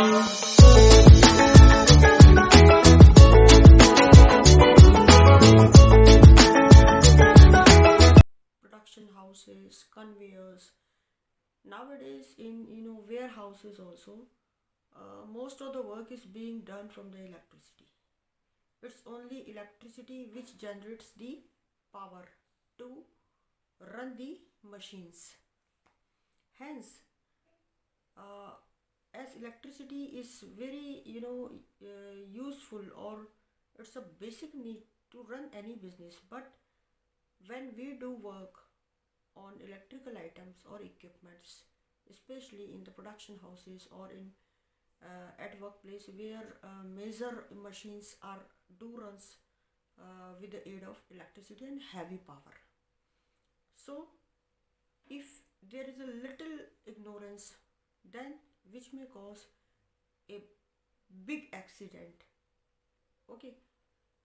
Production houses, conveyors. Nowadays, in warehouses also, most of the work is being done from the electricity. It's only electricity which generates the power to run the machines. Hence, uh, as electricity is very useful, or it's a basic need to run any business, but when we do work on electrical items or equipments, especially in the production houses or in at workplace where major machines are do runs with the aid of electricity and heavy power. So if there is a little ignorance, then which may cause a big accident. Okay,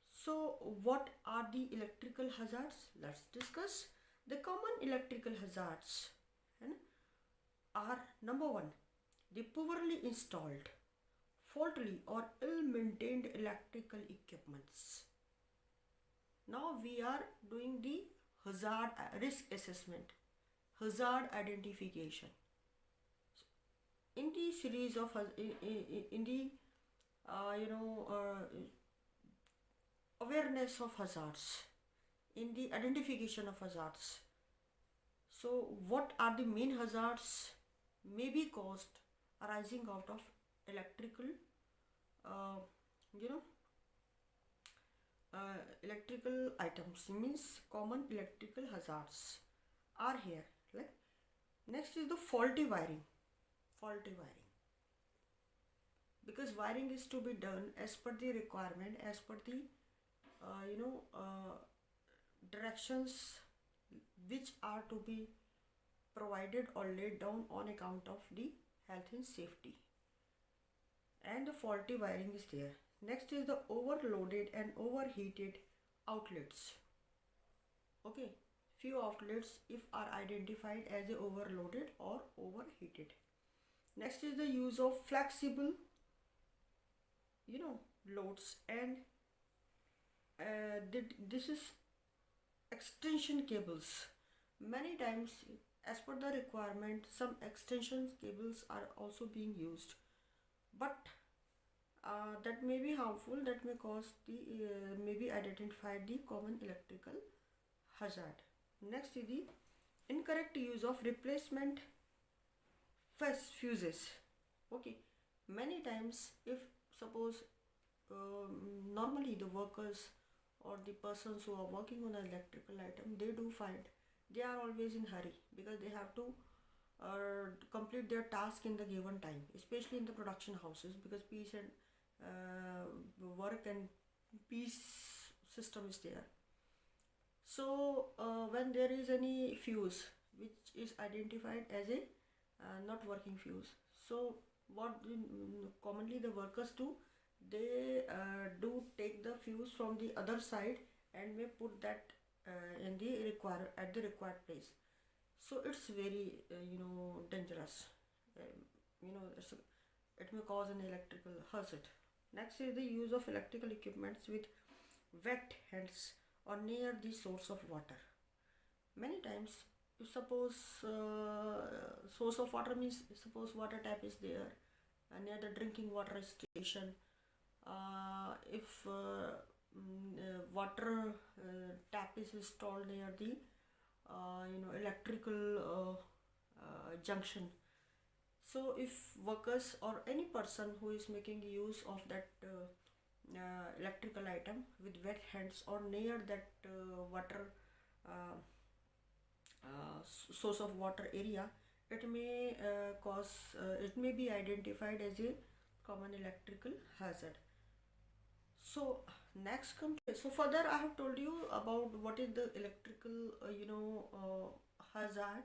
so what are the electrical hazards? Let's discuss. The common electrical hazards are: number one, the poorly installed, faulty or ill maintained electrical equipments. Now we are doing the hazard risk assessment, hazard identification. In the series of in the awareness of hazards, in the identification of hazards. So what are the main hazards may be caused arising out of electrical uh, you know electrical items, means common electrical hazards are here. Like, next is the faulty wiring, because wiring is to be done as per the requirement, as per the directions which are to be provided or laid down on account of the health and safety, and the faulty wiring is there. Next is the overloaded and overheated outlets. Okay, few outlets if are identified as overloaded or overheated. Next is the use of flexible loads, and this is extension cables. Many times, as per the requirement, some extension cables are also being used, but that may be harmful, that may cause the maybe identified the common electrical hazard. Next is the incorrect use of replacement fuses. Okay, many times, if suppose normally the workers or the persons who are working on an electrical item, they do find they are always in hurry because they have to complete their task in the given time, especially in the production houses, because peace and work and peace system is there. So when there is any fuse which is identified as a not working fuse, so what commonly the workers do, they do take the fuse from the other side and may put that in the required place. So it's very dangerous. It may cause an electrical hazard. Next is the use of electrical equipments with wet hands or near the source of water. Many times, if suppose source of water means, suppose water tap is there near the drinking water station. If water tap is installed near the electrical junction, so if workers or any person who is making use of that electrical item with wet hands or near that water source of water area, it may be identified as a common electrical hazard. So next come so further I have told you about what is the electrical hazard,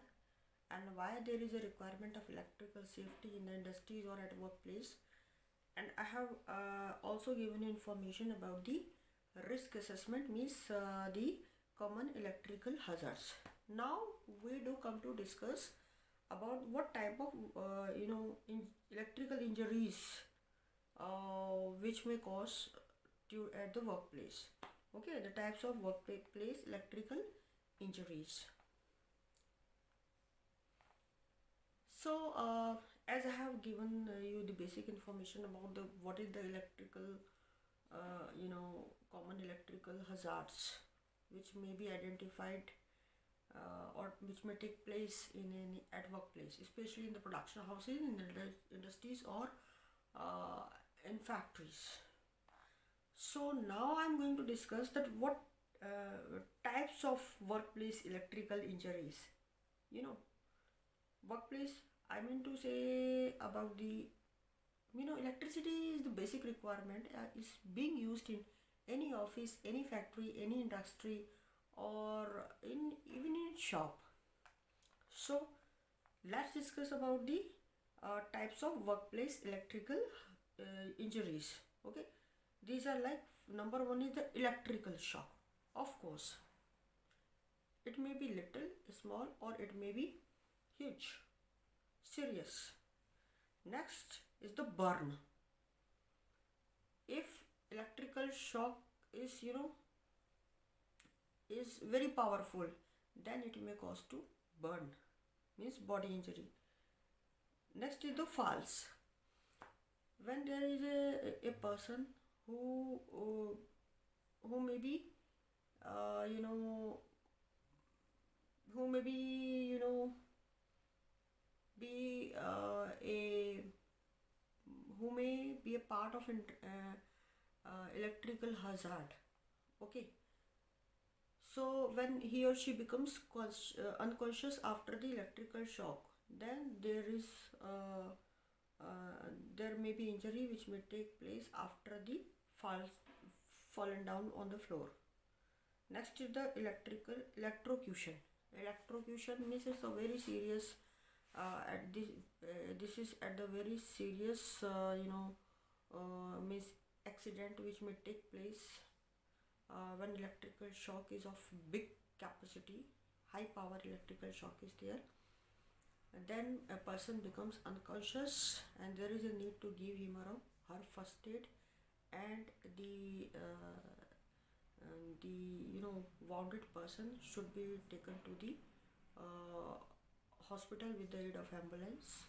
and why there is a requirement of electrical safety in the industries or at workplace, and I have also given information about the risk assessment, means the common electrical hazards. Now we do come to discuss about what type of electrical injuries which may cause at the workplace. Okay, the types of workplace electrical injuries. So, as I have given you the basic information about the what is the electrical, common electrical hazards, which may be identified or which may take place in any at workplace, especially in the production houses, in the industries, or in factories. So now I'm going to discuss that what types of workplace electrical injuries. You know, workplace. I mean to say about the electricity is the basic requirement. Is being used in any office, any factory, any industry, or in even in shop. So let's discuss about the types of workplace electrical injuries. Okay, these are like number one is the electrical shock. Of course, it may be little, small, or it may be huge, serious. Next is the burn. If electrical shock is is very powerful, then it may cause to burn, means body injury. Next is the falls. When there is a person who may be uh, you know who may be be a who may be a part of an electrical hazard. Okay, so when he or she becomes unconscious after the electrical shock, then there may be injury which may take place after the fallen down on the floor. Next is the electrocution. Electrocution means it's a very serious at this is at the very serious means accident which may take place when electrical shock is of big capacity, high power electrical shock is there. And then a person becomes unconscious and there is a need to give him or her first aid, and the wounded person should be taken to the hospital with the aid of ambulance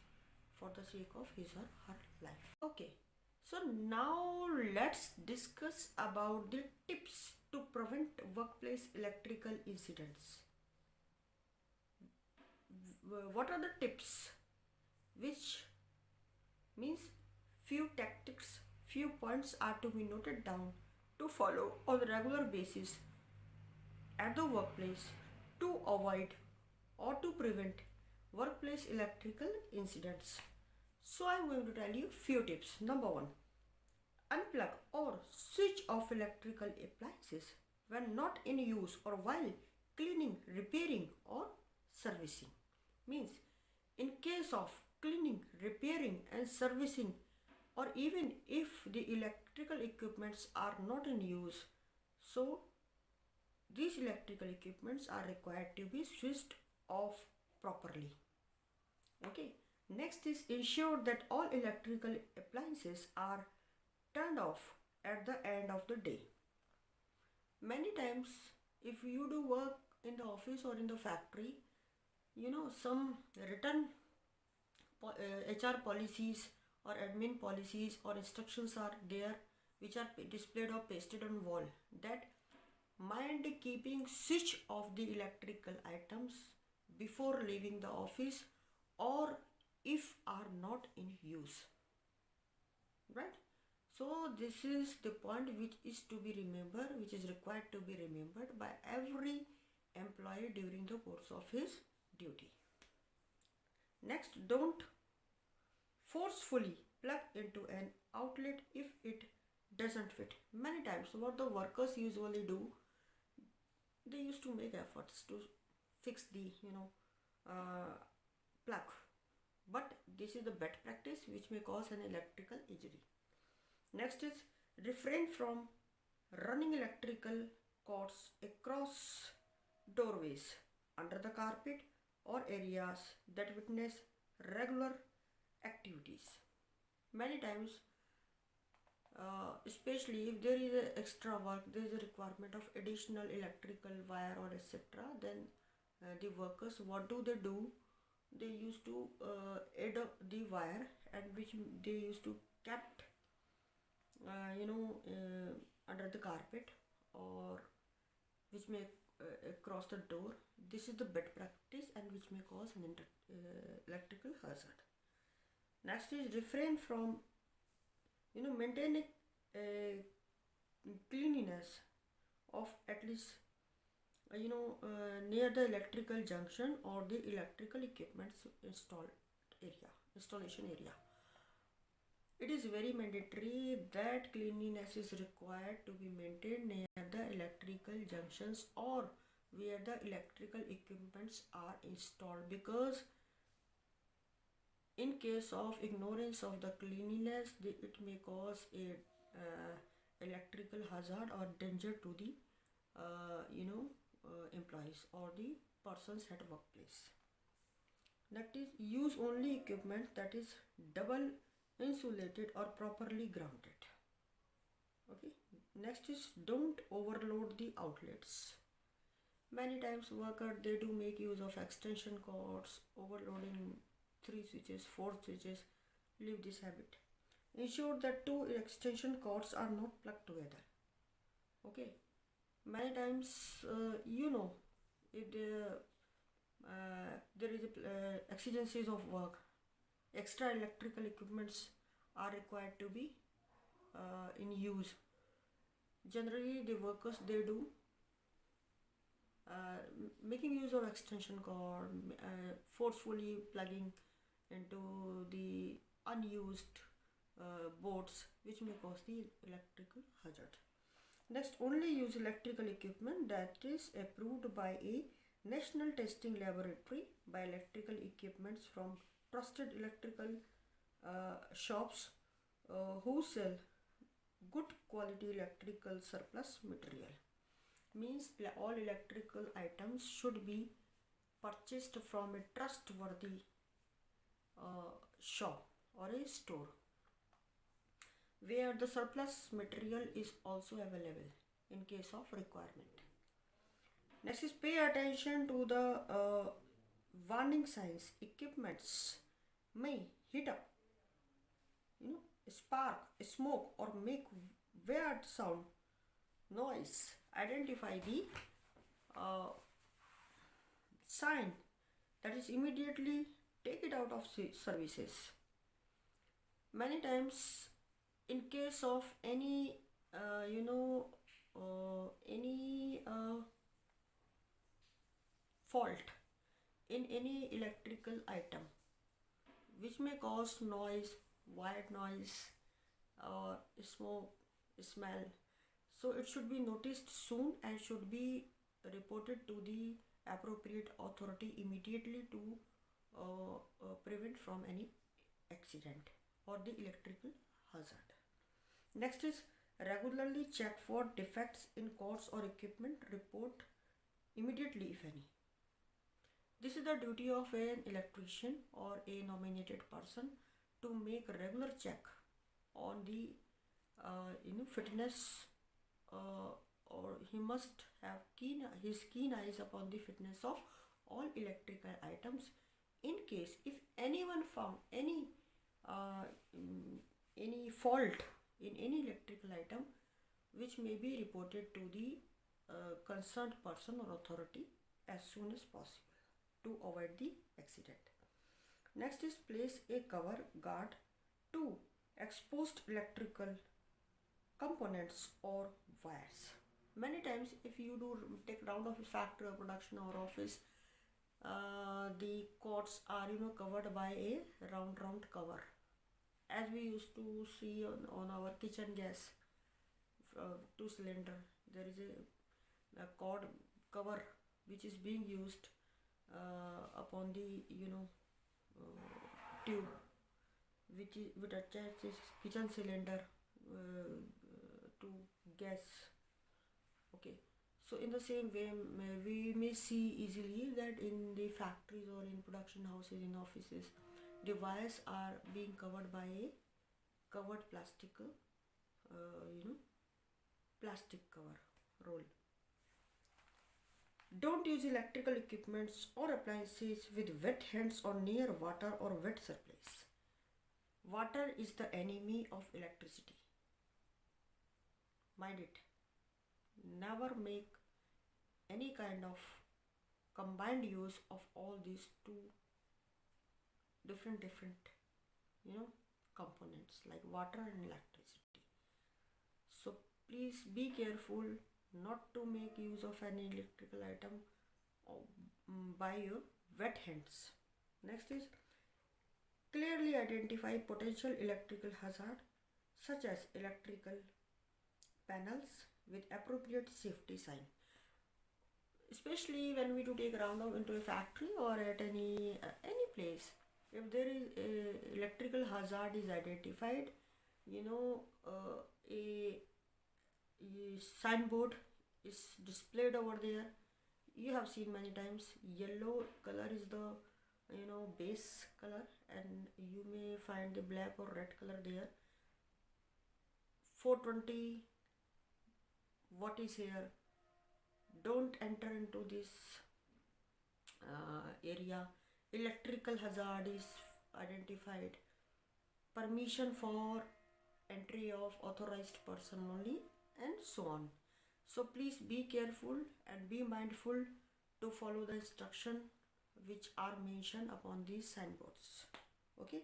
for the sake of his or her life. Okay, so now let's discuss about the tips to prevent workplace electrical incidents. What are the tips? Which means few tactics, few points are to be noted down to follow on a regular basis at the workplace to avoid or to prevent workplace electrical incidents. So I am going to tell you few tips. Number one, unplug or switch off electrical appliances when not in use or while cleaning, repairing, or servicing. Means in case of cleaning, repairing, and servicing, or even if the electrical equipments are not in use, so these electrical equipments are required to be switched off properly. Okay, next is ensure that all electrical appliances are turned off at the end of the day. Many times, if you do work in the office or in the factory, some written HR policies or admin policies or instructions are there which are displayed or pasted on wall that mind keeping switch off the electrical items before leaving the office or if are not in use, right? So this is the point which is to be remembered, which is required to be remembered by every employee during the course of his duty. Next, don't forcefully plug into an outlet if it doesn't fit. Many times what the workers usually do, they used to make efforts to fix the plug, but this is the bad practice which may cause an electrical injury. Next is refrain from running electrical cords across doorways, under the carpet, or areas that witness regular activities. Many times, especially if there is a extra work, there is a requirement of additional electrical wire or etc. Then the workers, what do? They used to add up the wire, and which they used to kept under the carpet, or which may cross the door. This is the bad practice and which may cause an electrical hazard. Next is refrain from maintaining a cleanliness of at least near the electrical junction or the electrical equipments installation area. It is very mandatory that cleanliness is required to be maintained near the electrical junctions or where the electrical equipments are installed, because in case of ignorance of the cleanliness, it may cause a electrical hazard or danger to the employees or the persons at workplace. Next is use only equipment that is double insulated or properly grounded. Okay. Next is don't overload the outlets. Many times workers, they do make use of extension cords, overloading 3 switches, 4 switches. Leave this habit. Ensure that 2 extension cords are not plugged together. Okay. Many times, if there is exigencies of work, extra electrical equipments are required to be in use. Generally, the workers, they do making use of extension cord, forcefully plugging into the unused boards, which may cause the electrical hazard. Next, only use electrical equipment that is approved by a national testing laboratory by electrical equipments from trusted electrical shops who sell good quality electrical surplus material. Means all electrical items should be purchased from a trustworthy shop or a store where the surplus material is also available in case of requirement. Next is pay attention to the warning signs. Equipments may heat up, spark, smoke, or make weird sound, noise. Identify the sign, that is immediately take it out of services. Many times, in case of any fault in any electrical item which may cause noise, white noise, or smoke, smell, so it should be noticed soon and should be reported to the appropriate authority immediately to prevent from any accident or the electrical hazard. Next is regularly check for defects in cords or equipment. Report immediately if any. This is the duty of an electrician or a nominated person to make a regular check on the fitness, or he must have his keen eyes upon the fitness of all electrical items. In case if anyone found any fault in any electrical item, which may be reported to the concerned person or authority as soon as possible to avoid the accident. Next is place a cover guard to exposed electrical components or wires. Many times if you do take round of a factory or production or office, the cords are covered by a round cover, as we used to see on our kitchen gas 2 cylinder. There is a cord cover which is being used upon the tube which attaches kitchen cylinder to gas. Okay, So in the same way, we may see easily that in the factories or in production houses, in offices, the wires are being covered by a covered plastic, plastic cover roll. Don't use electrical equipments or appliances with wet hands or near water or wet surface. Water is the enemy of electricity. Mind it. Never make any kind of combined use of all these two different components like water and electricity. So please be careful not to make use of any electrical item by your wet hands. Next is clearly identify potential electrical hazard such as electrical panels with appropriate safety sign. Especially when we do take round up into a factory or at any place, if there is a electrical hazard is identified, a signboard is displayed over there. You have seen many times yellow color is the base color, and you may find the black or red color there. 420 what is here, don't enter into this area, electrical hazard is identified, permission for entry of authorized person only, and so on. So please be careful and be mindful to follow the instruction which are mentioned upon these signboards. Okay,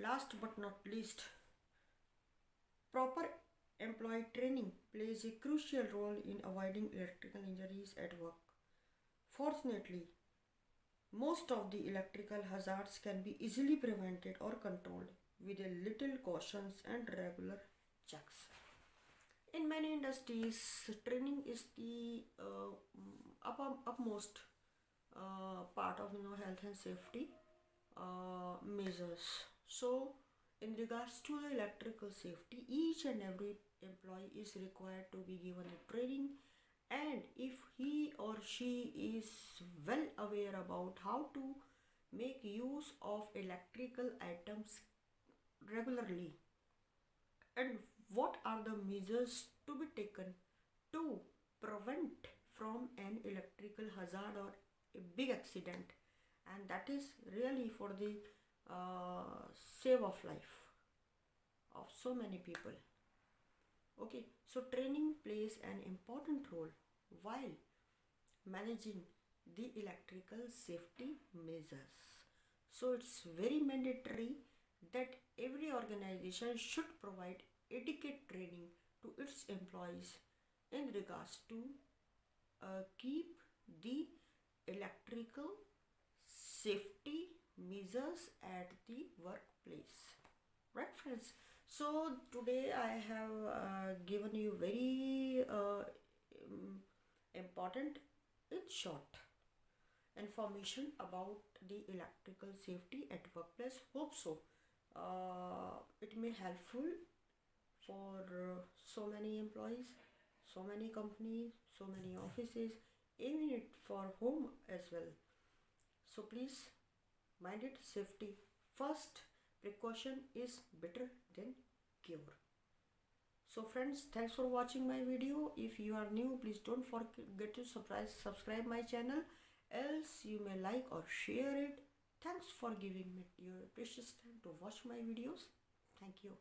last but not least, proper employee training plays a crucial role in avoiding electrical injuries at work. Fortunately, most of the electrical hazards can be easily prevented or controlled with a little cautions and regular checks. In many industries, training is the upmost part of health and safety measures. So, in regards to the electrical safety, each and every employee is required to be given a training, and if he or she is well aware about how to make use of electrical items regularly and what are the measures to be taken to prevent from an electrical hazard or a big accident, and that is really for the save of life of so many people. Okay, so training plays an important role while managing the electrical safety measures. So it's very mandatory that every organization should provide adequate training to its employees in regards to keep the electrical safety measures at the workplace. Right, friends? So today I have given you very important, in short, information about the electrical safety at workplace. Hope so. It may helpful for so many employees, so many companies, so many offices, even it for home as well. So please mind it, safety first. Precaution is better than cure. So friends, thanks for watching my video. If you are new, please don't forget to subscribe my channel, else you may like or share it. Thanks for giving me your precious time to watch my videos. Thank you.